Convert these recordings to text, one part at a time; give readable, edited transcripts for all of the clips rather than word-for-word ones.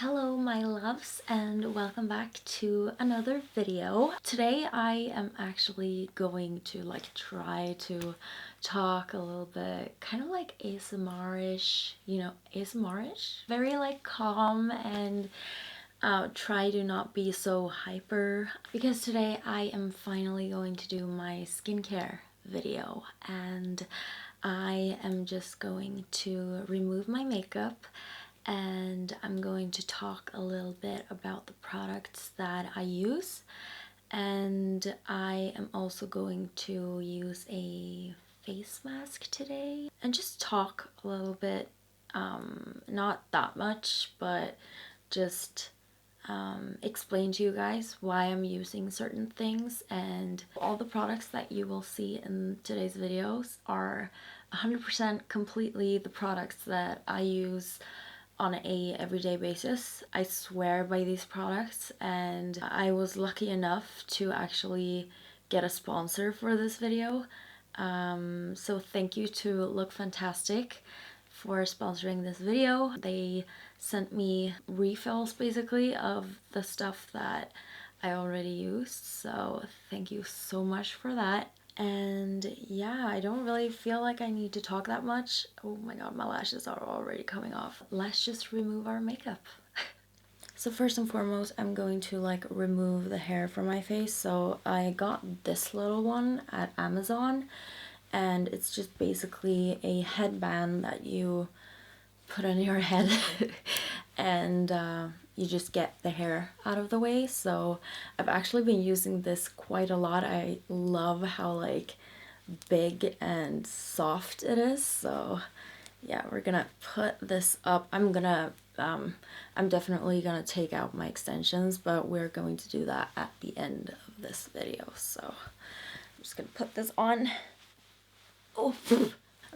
Hello my loves and welcome back to another video. Today I am actually going to try to talk a little bit kind of like ASMR-ish, ASMR-ish, very calm and try to not be so hyper, because today I am finally going to do my skincare video and I am just going to remove my makeup and I'm going to talk a little bit about the products that I use, and I am also going to use a face mask today and just talk a little bit, not that much, but just explain to you guys why I'm using certain things. And all the products that you will see in today's videos are 100% completely the products that I use on a everyday basis. I swear by these products, and I was lucky enough to actually get a sponsor for this video. So thank you to Look Fantastic for sponsoring this video. They sent me refills basically of the stuff that I already used, so thank you so much for that. And yeah, I don't really feel like I need to talk that much. Oh my god, my lashes are already coming off. Let's just remove our makeup. So first and foremost, I'm going to remove the hair from my face. So I got this little one at Amazon, and it's just basically a headband that you put on your head and you just get the hair out of the way. So I've actually been using this quite a lot. I love how big and soft it is. So yeah, we're gonna put this up. I'm definitely gonna take out my extensions, but we're going to do that at the end of this video. So I'm just gonna put this on. Oh,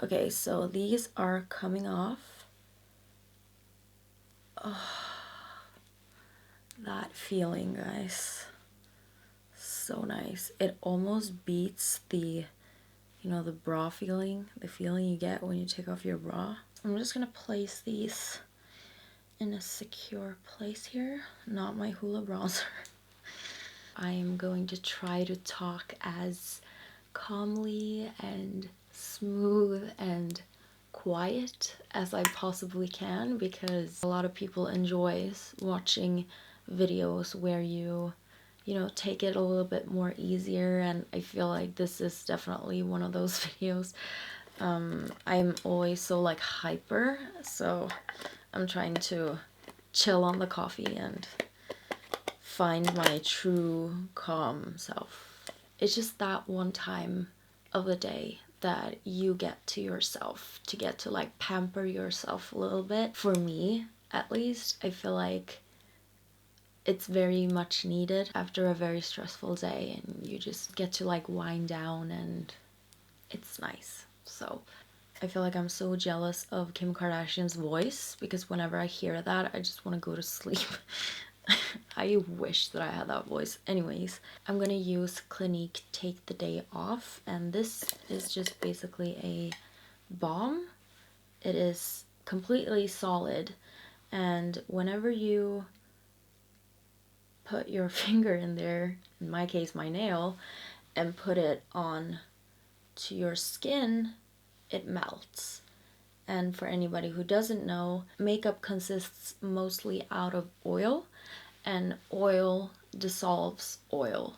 okay, so these are coming off. Oh, that feeling, guys, so nice. It almost beats the the bra feeling, the feeling you get when you take off your bra. I'm just gonna place these in a secure place here, not my Hoola bronzer. I am going to try to talk as calmly and smooth and quiet as I possibly can, because a lot of people enjoy watching videos where you take it a little bit more easier, and I feel like this is definitely one of those videos. I'm always so hyper, so I'm trying to chill on the coffee and find my true calm self. It's just that one time of the day that you get to yourself, to get to pamper yourself a little bit. For me, at least, I feel like it's very much needed after a very stressful day, and you just get to wind down, and it's nice. So I feel like I'm so jealous of Kim Kardashian's voice, because whenever I hear that, I just want to go to sleep. I wish that I had that voice. Anyways, I'm gonna use Clinique Take the Day Off, and this is just basically a balm. It is completely solid, and whenever you put your finger in there, in my case my nail, and put it on to your skin, it melts. And for anybody who doesn't know, makeup consists mostly out of oil, and oil dissolves oil.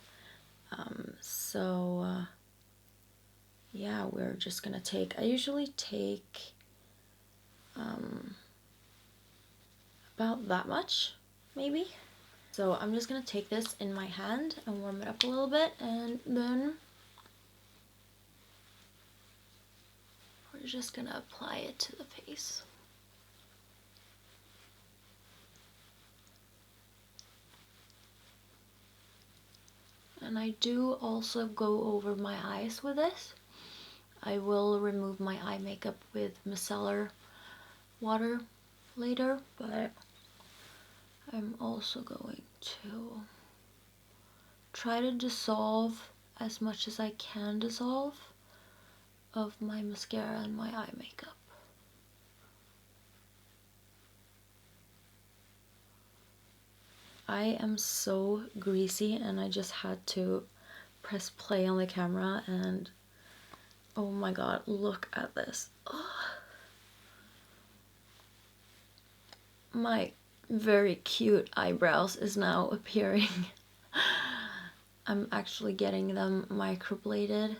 Yeah, we're just gonna take, I usually take about that much, maybe. So I'm just gonna take this in my hand and warm it up a little bit, and then we're just gonna apply it to the face. And I do also go over my eyes with this. I will remove my eye makeup with micellar water later, but I'm also going to try to dissolve as much as I can dissolve of my mascara and my eye makeup. I am so greasy and I just had to press play on the camera and oh my god, look at this. Oh. My very cute eyebrows is now appearing. I'm actually getting them microbladed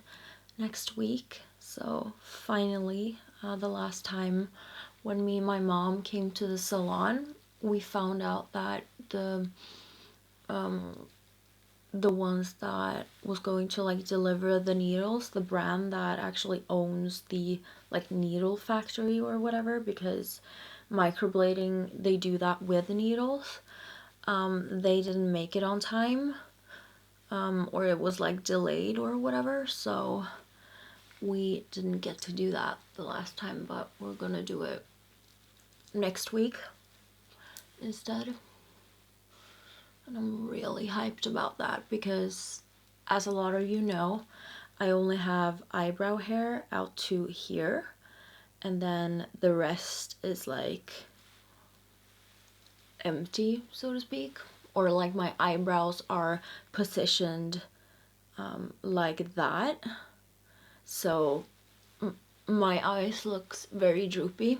next week. So finally, the last time when me and my mom came to the salon, we found out that the ones that was going to like deliver the needles, the brand that actually owns the like needle factory or whatever, because microblading, they do that with the needles, they didn't make it on time, or it was like delayed or whatever, so we didn't get to do that the last time, but we're gonna do it next week instead. And I'm really hyped about that because, as a lot of you know, I only have eyebrow hair out to here, and then the rest is like empty, so to speak, or like my eyebrows are positioned like that, so my eyes looks very droopy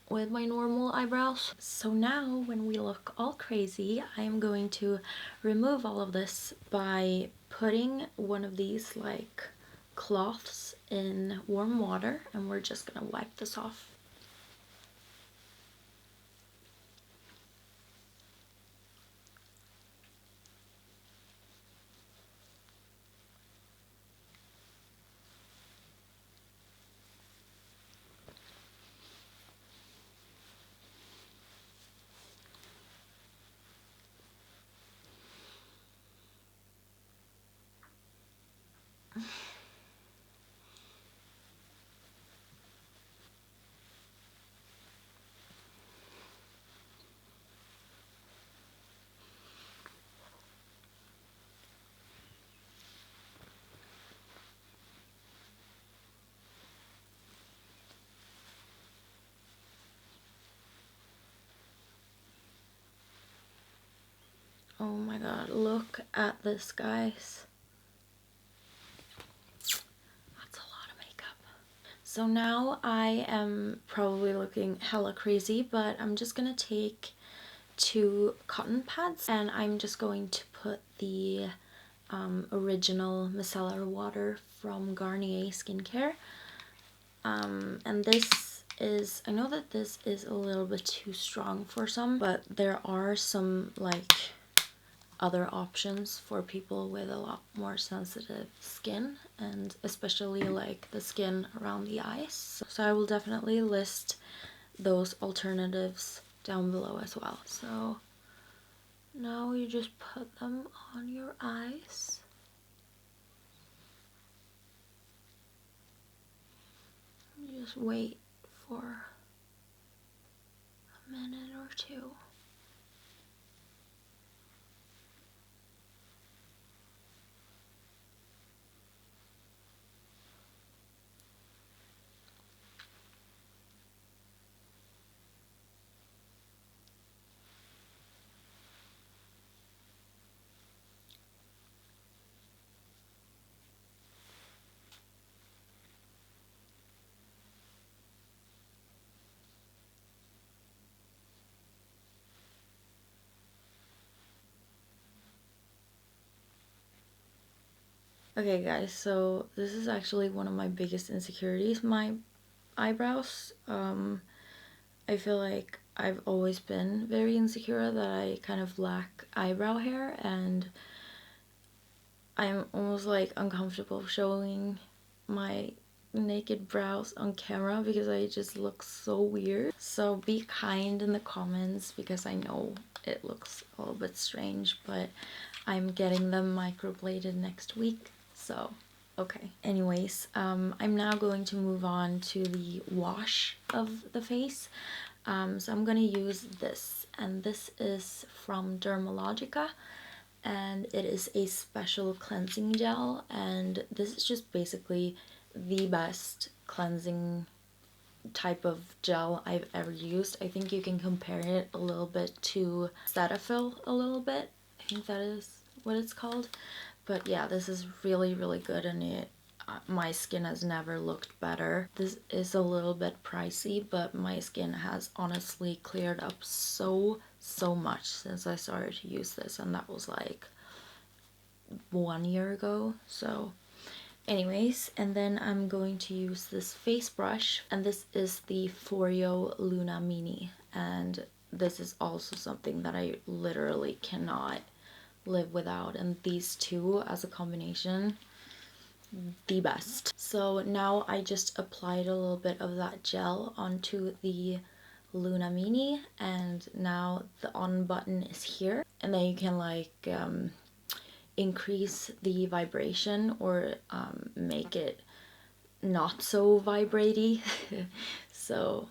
with my normal eyebrows. So now when we look all crazy, I am going to remove all of this by putting one of these like cloths in warm water, and we're just gonna wipe this off. Oh my god, look at this, guys. That's a lot of makeup. So now I am probably looking hella crazy, but I'm just gonna take 2 cotton pads and I'm just going to put the original micellar water from Garnier skincare. And this is, I know that this is a little bit too strong for some, but there are some like other options for people with a lot more sensitive skin, and especially like the skin around the eyes. So I will definitely list those alternatives down below as well. So now you just put them on your eyes. You just wait for a minute or two. Okay guys, so this is actually one of my biggest insecurities, my eyebrows. I feel like I've always been very insecure that I kind of lack eyebrow hair, and I'm almost like uncomfortable showing my naked brows on camera because I just look so weird. So be kind in the comments because I know it looks a little bit strange, but I'm getting them microbladed next week. So, okay. Anyways, I'm now going to move on to the wash of the face. So I'm gonna use this, and this is from Dermalogica, and it is a special cleansing gel, and this is just basically the best cleansing type of gel I've ever used. I think you can compare it a little bit to Cetaphil a little bit. I think that is what it's called. But yeah, this is really, really good, and my skin has never looked better. This is a little bit pricey, but my skin has honestly cleared up so much since I started to use this, and that was like 1 year ago. So anyways, and then I'm going to use this face brush, and this is the FOREO Luna Mini, and this is also something that I literally cannot live without, and these two as a combination, the best. So now I just applied a little bit of that gel onto the Luna Mini, and now the on button is here, and then you can like increase the vibration or make it not so vibratey. So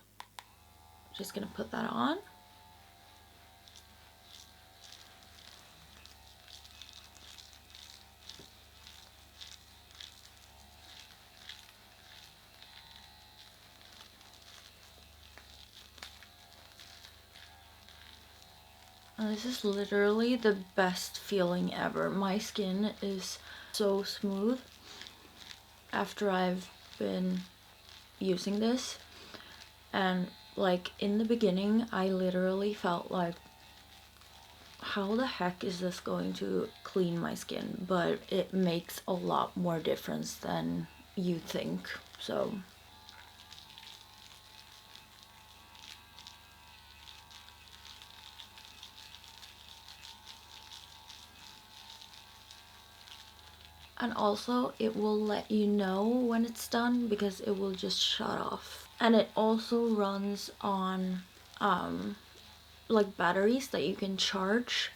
just gonna put that on. And this is literally the best feeling ever. My skin is so smooth after I've been using this, and like in the beginning I literally felt like, how the heck is this going to clean my skin? But it makes a lot more difference than you think. So and also it will let you know when it's done because it will just shut off. And it also runs on like batteries that you can charge,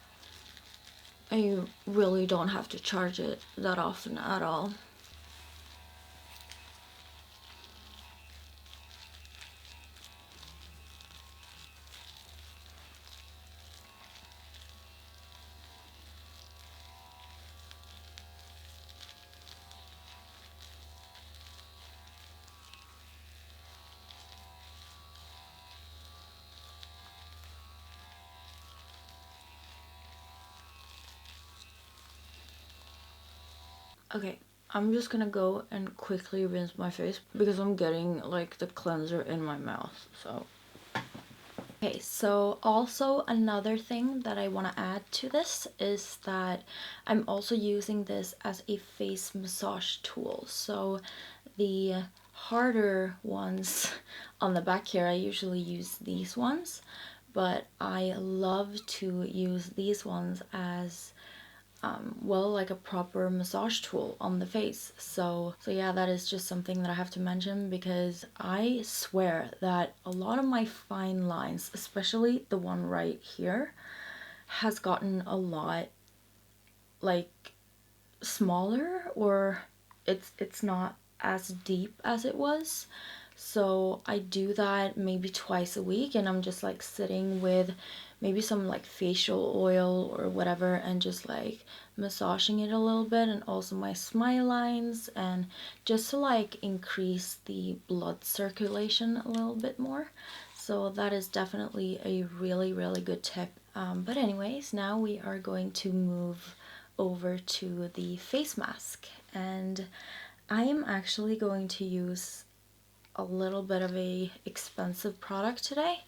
and you really don't have to charge it that often at all. Okay, I'm just gonna go and quickly rinse my face because I'm getting like the cleanser in my mouth. So okay, so also another thing that I want to add to this is that I'm also using this as a face massage tool. So the harder ones on the back here, I usually use these ones, but I love to use these ones as well, like a proper massage tool on the face. So yeah, that is just something that I have to mention, because I swear that a lot of my fine lines, especially the one right here, has gotten a lot like smaller, or it's not as deep as it was. So I do that maybe twice a week, and I'm just like sitting with maybe some like facial oil or whatever and just like massaging it a little bit, and also my smile lines, and just to like increase the blood circulation a little bit more. So that is definitely a really, really good tip. But anyways, now we are going to move over to the face mask, and I am actually going to use a little bit of a expensive product today,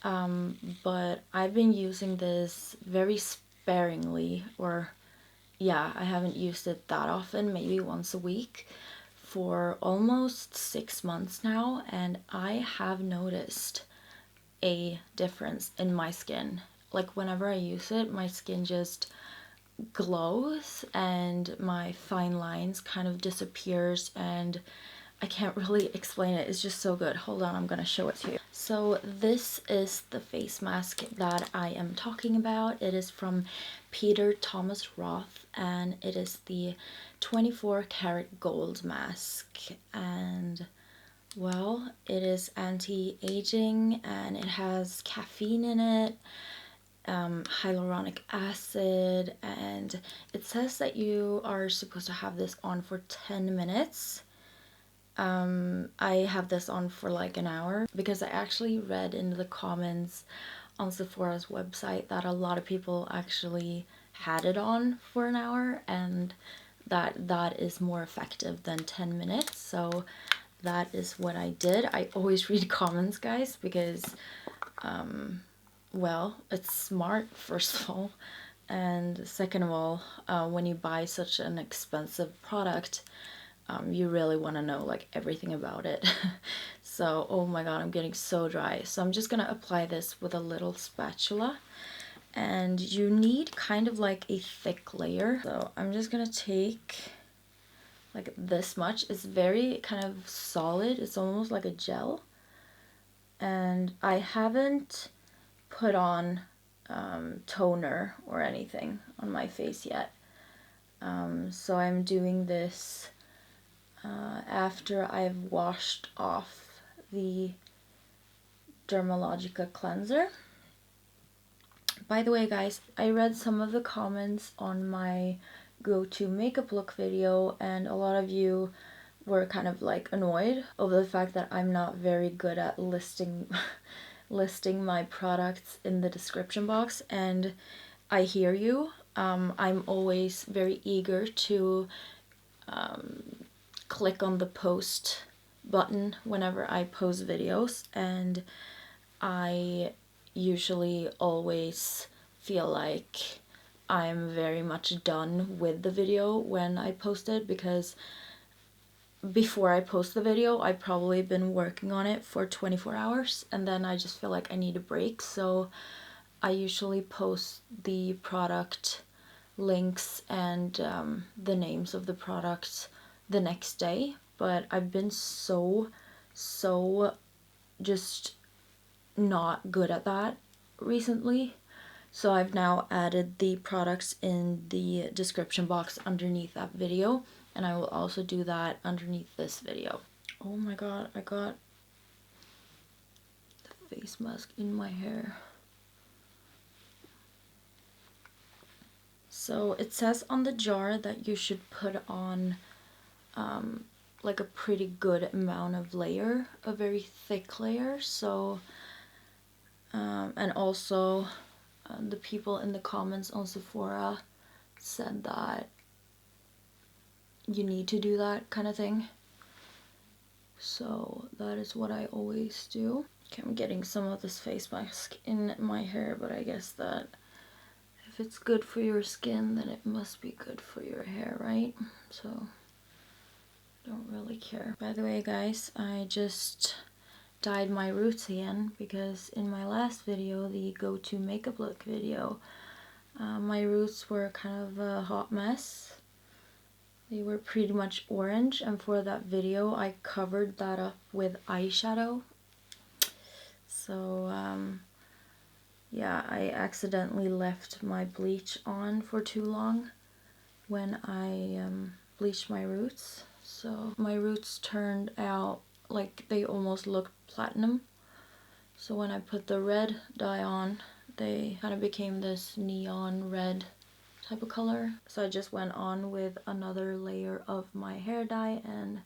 but I've been using this very sparingly, or yeah, I haven't used it that often, maybe once a week, for almost 6 months now, and I have noticed a difference in my skin. Like whenever I use it, my skin just glows and my fine lines kind of disappears, and I can't really explain it. It's just so good. Hold on, I'm gonna show it to you. So this is the face mask that I am talking about. It is from Peter Thomas Roth, and it is the 24 karat gold mask. And well, it is anti-aging, and it has caffeine in it, hyaluronic acid, and it says that you are supposed to have this on for 10 minutes. I have this on for like an hour because I actually read in the comments on Sephora's website that a lot of people actually had it on for an hour, and that is more effective than 10 minutes. So that is what I did. I always read comments, guys, because well, it's smart, first of all, and second of all, when you buy such an expensive product, you really want to know like everything about it. So, oh my god, I'm getting so dry. So I'm just gonna apply this with a little spatula, and you need kind of like a thick layer. So I'm just gonna take like this much. It's very kind of solid. It's almost like a gel. And I haven't put on toner or anything on my face yet. So I'm doing this after I've washed off the Dermalogica cleanser. By the way, guys, I read some of the comments on my go-to makeup look video, and a lot of you were kind of like annoyed over the fact that I'm not very good at listing my products in the description box, and I hear you. I'm always very eager to click on the post button whenever I post videos, and I usually always feel like I'm very much done with the video when I post it, because before I post the video I've probably been working on it for 24 hours, and then I just feel like I need a break. So I usually post the product links and the names of the products the next day, but I've been so just not good at that recently. So I've now added the products in the description box underneath that video, and I will also do that underneath this video. Oh my god, I got the face mask in my hair. So it says on the jar that you should put on like a pretty good amount of layer, a very thick layer. So and also the people in the comments on Sephora said that you need to do that kind of thing. So that is what I always do. Okay, I'm getting some of this face mask in my hair, but I guess that if it's good for your skin, then it must be good for your hair, right? So don't really care. By the way, guys, I just dyed my roots again, because in my last video, the go-to makeup look video, my roots were kind of a hot mess. They were pretty much orange, and for that video I covered that up with eyeshadow. So yeah, I accidentally left my bleach on for too long when I bleached my roots. So my roots turned out like they almost looked platinum. So when I put the red dye on, they kind of became this neon red type of color. So I just went on with another layer of my hair dye, and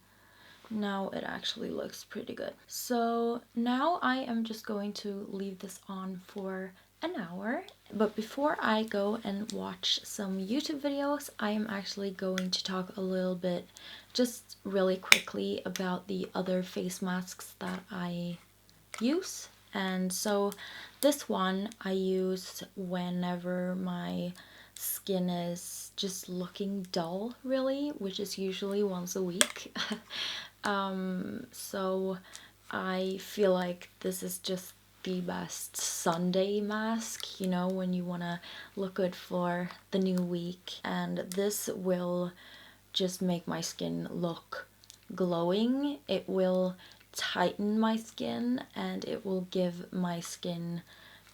now it actually looks pretty good. So now I am just going to leave this on for an hour. But before I go and watch some YouTube videos, I am actually going to talk a little bit, just really quickly, about the other face masks that I use. And so this one I use whenever my skin is just looking dull, really, which is usually once a week. So I feel like this is just the best Sunday mask, you know, when you want to look good for the new week. And this will just make my skin look glowing. It will tighten my skin, and it will give my skin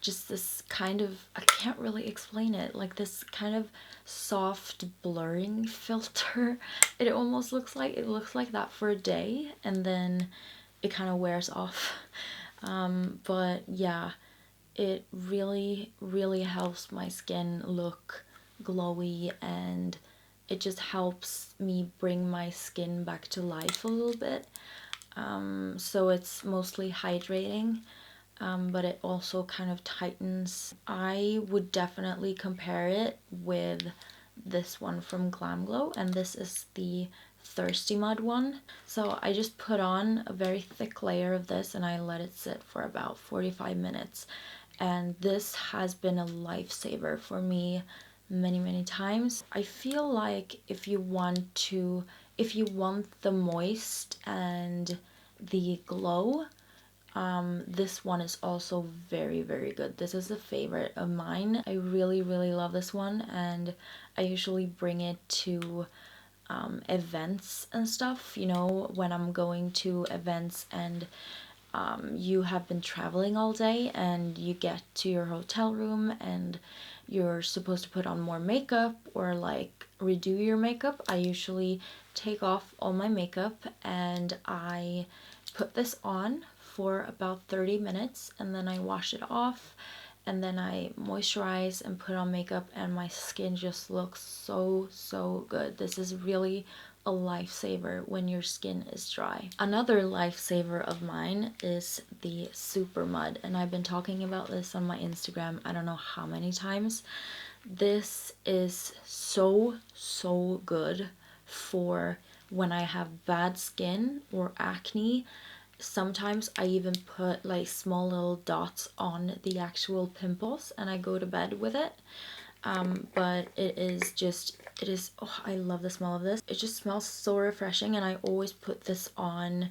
just this kind of, I can't really explain it, like this kind of soft blurring filter. It almost looks like that for a day, and then it kind of wears off. But yeah, it really helps my skin look glowy and it just helps me bring my skin back to life a little bit. So it's mostly hydrating, but it also kind of tightens. I would definitely compare it with this one from GlamGlow, and this is the THIRSTYMUD one. So I just put on a very thick layer of this and I let it sit for about 45 minutes. And this has been a lifesaver for me many times. I feel like if you want the moist and the glow, this one is also very good. This is a favorite of mine. I really love this one, and I usually bring it to events and stuff, you know, when I'm going to events and you have been traveling all day and you get to your hotel room and you're supposed to put on more makeup or like redo your makeup. I usually take off all my makeup and I put this on for about 30 minutes and then I wash it off and then I moisturize and put on makeup, and my skin just looks so good. This is really a lifesaver when your skin is dry. Another lifesaver of mine is the SUPERMUD, and I've been talking about this on my Instagram I don't know how many times. This is so good for when I have bad skin or acne. Sometimes I even put like small little dots on the actual pimples and I go to bed with it. But it is, oh, I love the smell of this. It just smells so refreshing, and I always put this on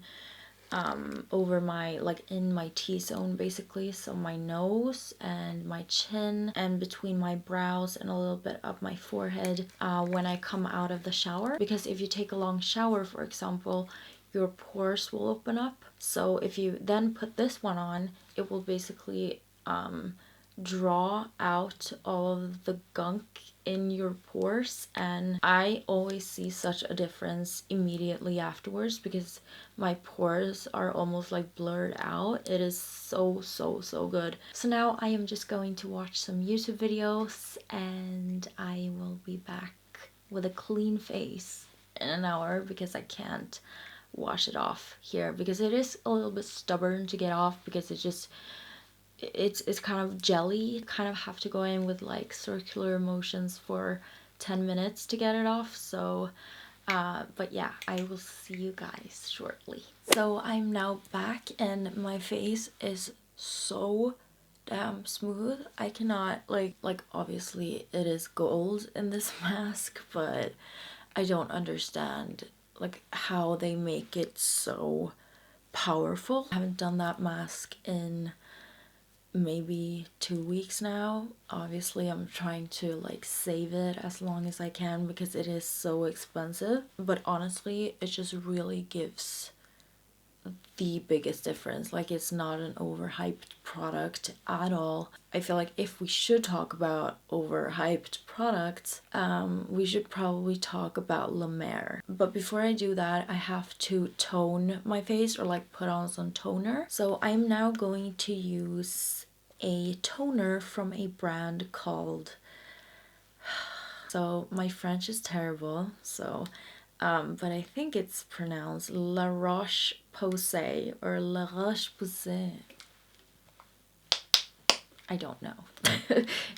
over my, like in my T-zone basically, so my nose and my chin and between my brows and a little bit up my forehead when I come out of the shower. Because if you take a long shower, for example, your pores will open up. So if you then put this one on, it will basically draw out all of the gunk in your pores, and I always see such a difference immediately afterwards because my pores are almost like blurred out. It is so good. So now I am just going to watch some YouTube videos and I will be back with a clean face in an hour because I can't wash it off here because it is a little bit stubborn to get off because it's kind of jelly. Kind of have to go in with like circular motions for 10 minutes to get it off. So but yeah, I will see you guys shortly. So I'm now back and my face is so damn smooth. I cannot like obviously it is gold in this mask, but I don't understand like how they make it so powerful. I haven't done that mask in maybe 2 weeks now. Obviously I'm trying to like save it as long as I can because it is so expensive, but honestly it just really gives the biggest difference. Like, it's not an overhyped product at all. I feel like if we should talk about overhyped products, we should probably talk about La Mer. But before I do that, I have to tone my face or like put on some toner. So I'm now going to use a toner from a brand called, so my French is terrible, so but I think it's pronounced La Roche-Posay or La Roche-Posay. I don't know.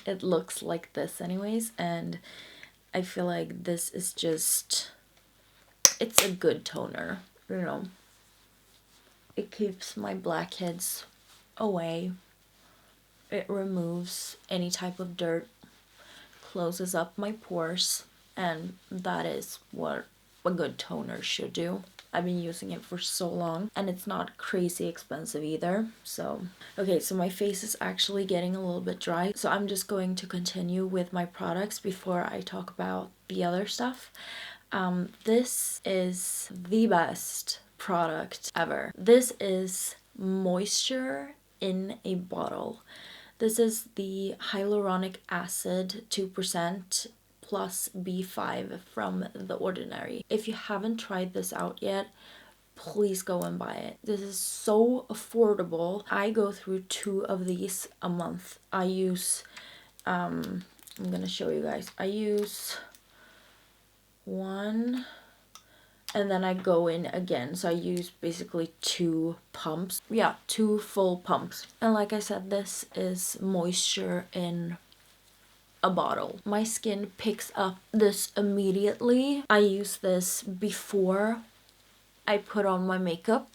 It looks like this anyways, and I feel like this is just, it's a good toner, you know. It keeps my blackheads away. It removes any type of dirt, closes up my pores, and that is what a good toner should do. I've been using it for so long and it's not crazy expensive either. So okay, so my face is actually getting a little bit dry, so I'm just going to continue with my products before I talk about the other stuff. This is the best product ever. This is moisture in a bottle. This is the Hyaluronic Acid 2% plus B5 from The Ordinary. If you haven't tried this out yet, please go and buy it. This is so affordable. I go through 2 of these a month. I use, I'm gonna show you guys. I use 1, and then I go in again. So I use basically 2 pumps. Yeah, 2 full pumps. And like I said, this is moisture in a bottle. My skin picks up this immediately. I use this before I put on my makeup,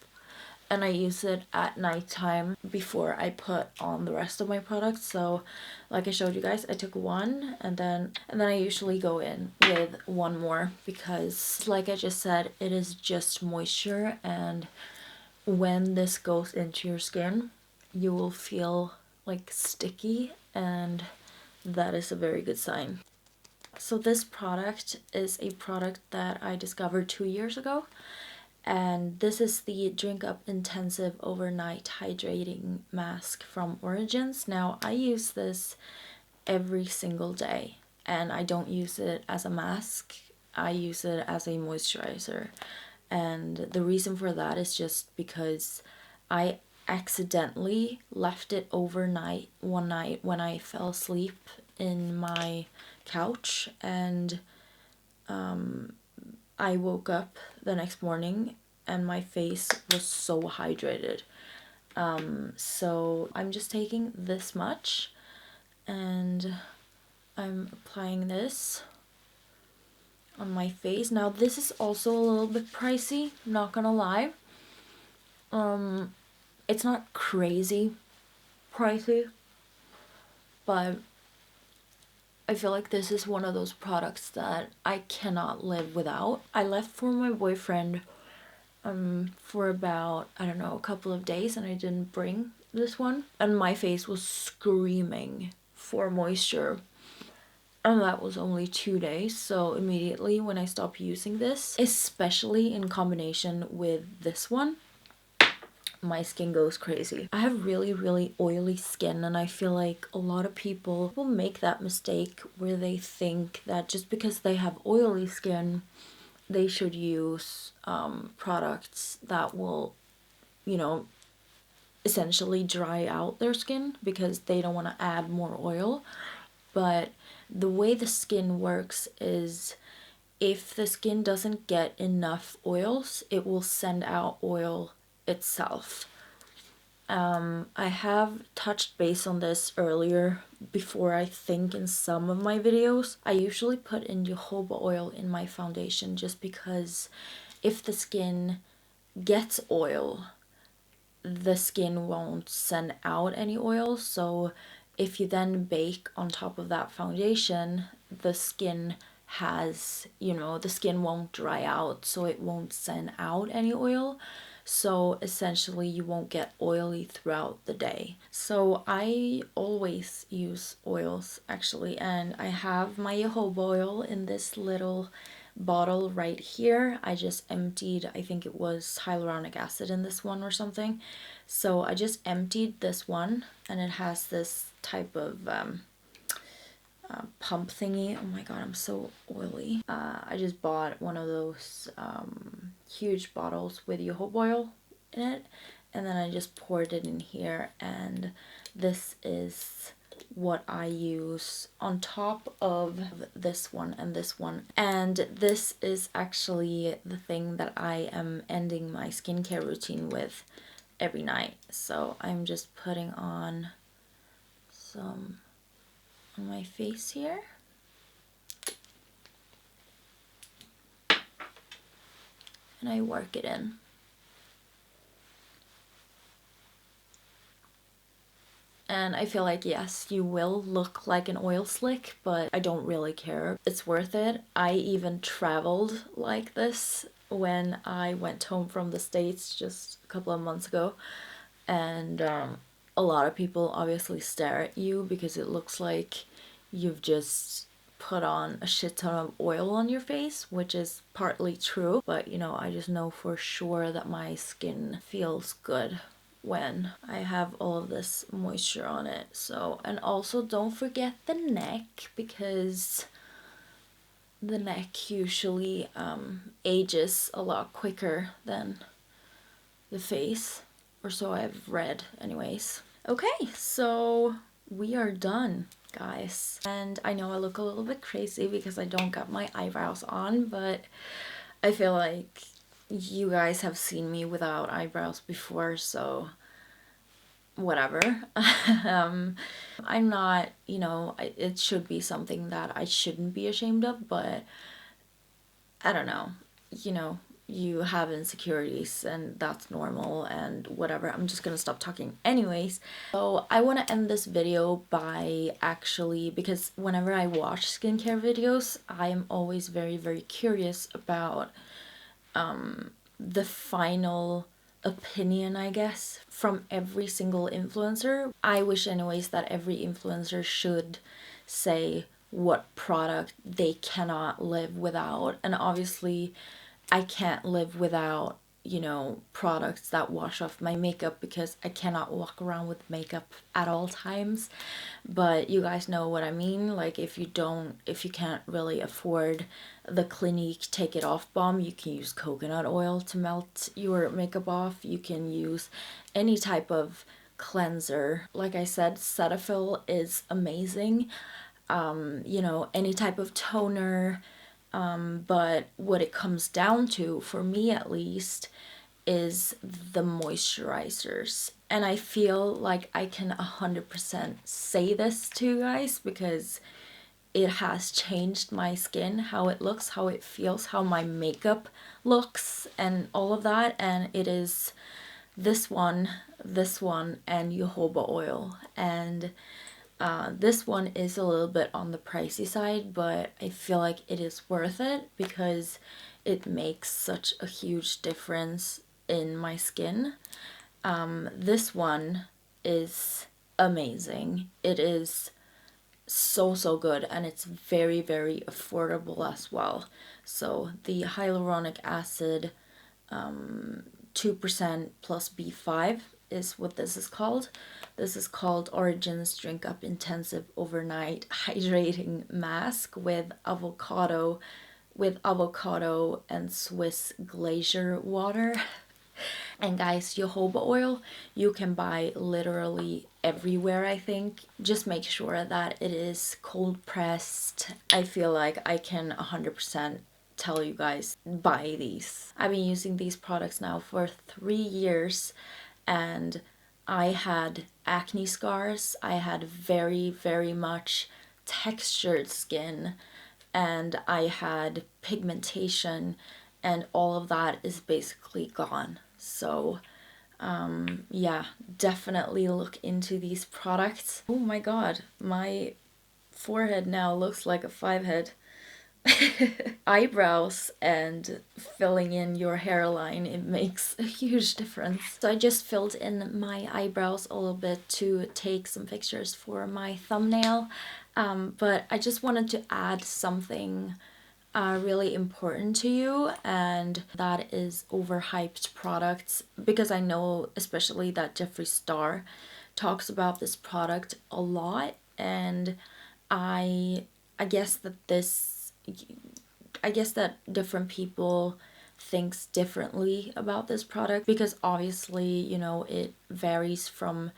and I use it at nighttime before I put on the rest of my products. So like I showed you guys, I took 1, and then I usually go in with 1 more, because like I just said, it is just moisture, and when this goes into your skin, you will feel like sticky, and that is a very good sign. So this product is a product that I discovered 2 years ago, and this is the Drink Up Intensive Overnight Hydrating Mask from Origins. Now, I use this every single day, and I don't use it as a mask. I use it as a moisturizer. And the reason for that is just because I accidentally left it overnight one night when I fell asleep in my couch, and I woke up the next morning and my face was so hydrated. So I'm just taking this much, and I'm applying this on my face. Now this is also a little bit pricey, not gonna lie. It's not crazy pricey, but I feel like this is one of those products that I cannot live without. I left for my boyfriend for about, I don't know, a couple of days, and I didn't bring this one, and my face was screaming for moisture, and that was only 2 days. So immediately when I stopped using this, especially in combination with this one, my skin goes crazy. I have really oily skin, and I feel like a lot of people will make that mistake where they think that just because they have oily skin, they should use products that will, you know, essentially dry out their skin because they don't want to add more oil. But the way the skin works is, if the skin doesn't get enough oils, it will send out oil itself. I have touched base on this earlier before, I think, in some of my videos. I usually put in jojoba oil in my foundation just because if the skin gets oil, the skin won't send out any oil. So if you then bake on top of that foundation, the skin has, you know, the skin won't dry out, so it won't send out any oil. So essentially you won't get oily throughout the day. So I always use oils actually, and I have my jojoba oil in this little bottle right here. I just emptied, I think it was hyaluronic acid in this one or something. So I just emptied this one, and it has this type of pump thingy. Oh my god, I'm so oily. I just bought one of those huge bottles with jojoba oil in it, and then I just poured it in here, and this is what I use on top of this one and this one. And this is actually the thing that I am ending my skincare routine with every night. So I'm just putting on some on my face here. And I work it in. And I feel like, yes, you will look like an oil slick, but I don't really care. It's worth it. I even traveled like this when I went home from the States just a couple of months ago. And a lot of people obviously stare at you because it looks like you've just put on a shit ton of oil on your face, which is partly true. But, you know, I just know for sure that my skin feels good when I have all of this moisture on it. So, and also don't forget the neck, because the neck usually ages a lot quicker than the face, or so I've read anyways. Okay, so we are done. guys. And I know I look a little bit crazy because I don't got my eyebrows on, but I feel like you guys have seen me without eyebrows before, so whatever. I'm not, you know, it should be something that I shouldn't be ashamed of, but I don't know, you know, you have insecurities and that's normal and whatever. I'm just gonna stop talking anyways. So I want to end this video by actually, because whenever I watch skincare videos, I'm always very curious about the final opinion, I guess, from every single influencer. I wish anyways that every influencer should say what product they cannot live without. And obviously I can't live without, you know, products that wash off my makeup because I cannot walk around with makeup at all times. But you guys know what I mean. Like if you can't really afford the Clinique Take It Off balm, you can use coconut oil to melt your makeup off. You can use any type of cleanser. Like I said, Cetaphil is amazing. You know, any type of toner. But what it comes down to, for me at least, is the moisturizers. And I feel like I can 100% say this to you guys because it has changed my skin, how it looks, how it feels, how my makeup looks, and all of that. And it is this one, and jojoba oil. And this one is a little bit on the pricey side, but I feel like it is worth it because it makes such a huge difference in my skin. This one is amazing. It is so good, and it's very affordable as well. So the hyaluronic acid 2% plus B5 is what this is called. This is called Origins Drink Up Intensive Overnight Hydrating Mask with avocado and Swiss glacier water. And guys, jojoba oil you can buy literally everywhere, I think. Just make sure that it is cold pressed. I feel like I can 100% tell you guys, buy these. I've been using these products now for 3 years, and I had acne scars. I had very much textured skin, and I had pigmentation, and all of that is basically gone. So yeah, definitely look into these products. Oh my god, my forehead now looks like a 5-head. Eyebrows and filling in your hairline, it makes a huge difference. So I just filled in my eyebrows a little bit to take some pictures for my thumbnail, but I just wanted to add something really important to you, and that is overhyped products, because I know especially that Jeffree Star talks about this product a lot, and I guess that different people thinks differently about this product, because obviously, you know, it varies from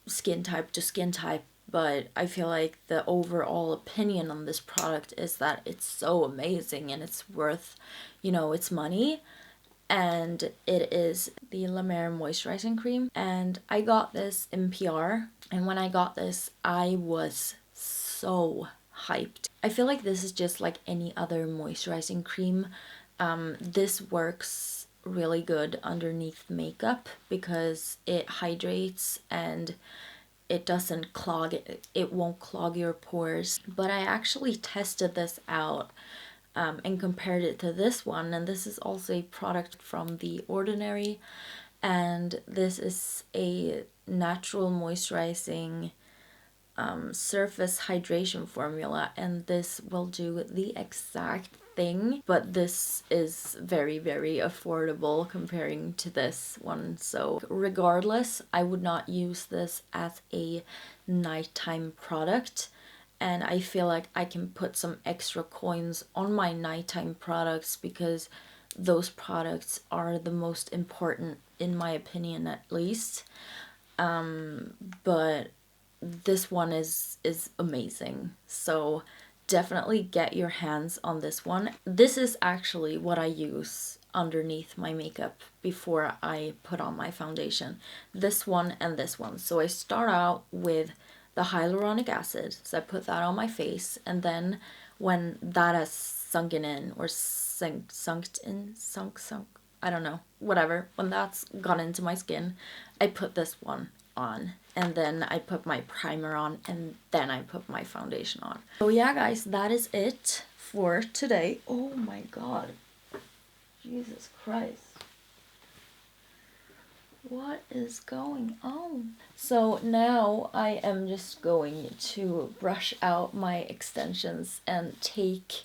skin type to skin type, but I feel like the overall opinion on this product is that it's so amazing and it's worth, you know, its money. And it is the La Mer moisturizing cream, and I got this in PR, and when I got this I was so hyped. I feel like this is just like any other moisturizing cream. This works really good underneath makeup because it hydrates and it doesn't clog it won't clog your pores. But I actually tested this out and compared it to this one, and this is also a product from The Ordinary, and this is a natural moisturizing surface hydration formula, and this will do the exact thing, but this is very affordable comparing to this one. So regardless, I would not use this as a nighttime product, and I feel like I can put some extra coins on my nighttime products because those products are the most important, in my opinion at least. But this one is amazing. So definitely get your hands on this one. This is actually what I use underneath my makeup before I put on my foundation. This one and this one. So I start out with the hyaluronic acid. So I put that on my face, and then when that has sunken in or sunk, I don't know, whatever. When that's gone into my skin, I put this one on, and then I put my primer on, and then I put my foundation on. So yeah guys, that is it for today. Oh my god, Jesus Christ, what is going on? So now I am just going to brush out my extensions and take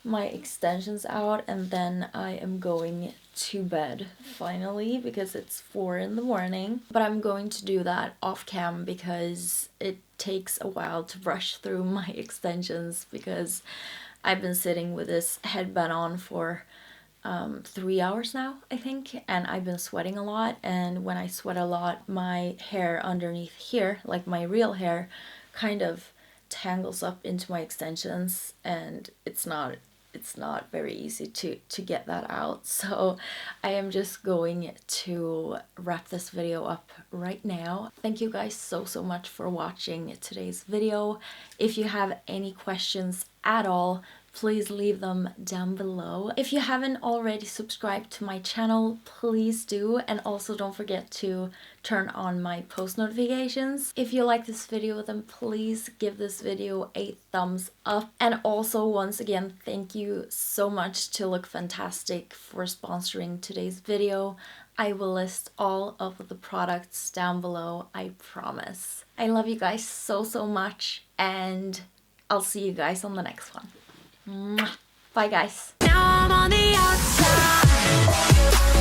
my extensions out, and then I am going to bed finally because it's 4 in the morning. But I'm going to do that off cam because it takes a while to brush through my extensions, because I've been sitting with this headband on for 3 hours now, I think, and I've been sweating a lot, and when I sweat a lot, my hair underneath here, like my real hair, kind of tangles up into my extensions, and it's not very easy to get that out. So I am just going to wrap this video up right now. Thank you guys so much for watching today's video. If you have any questions at all, please leave them down below. If you haven't already subscribed to my channel, please do, and also don't forget to turn on my post notifications. If you like this video, then please give this video a thumbs up. And also, once again, thank you so much to Look Fantastic for sponsoring today's video. I will list all of the products down below, I promise. I love you guys so much, and I'll see you guys on the next one. Bye guys. Now I'm on the outside.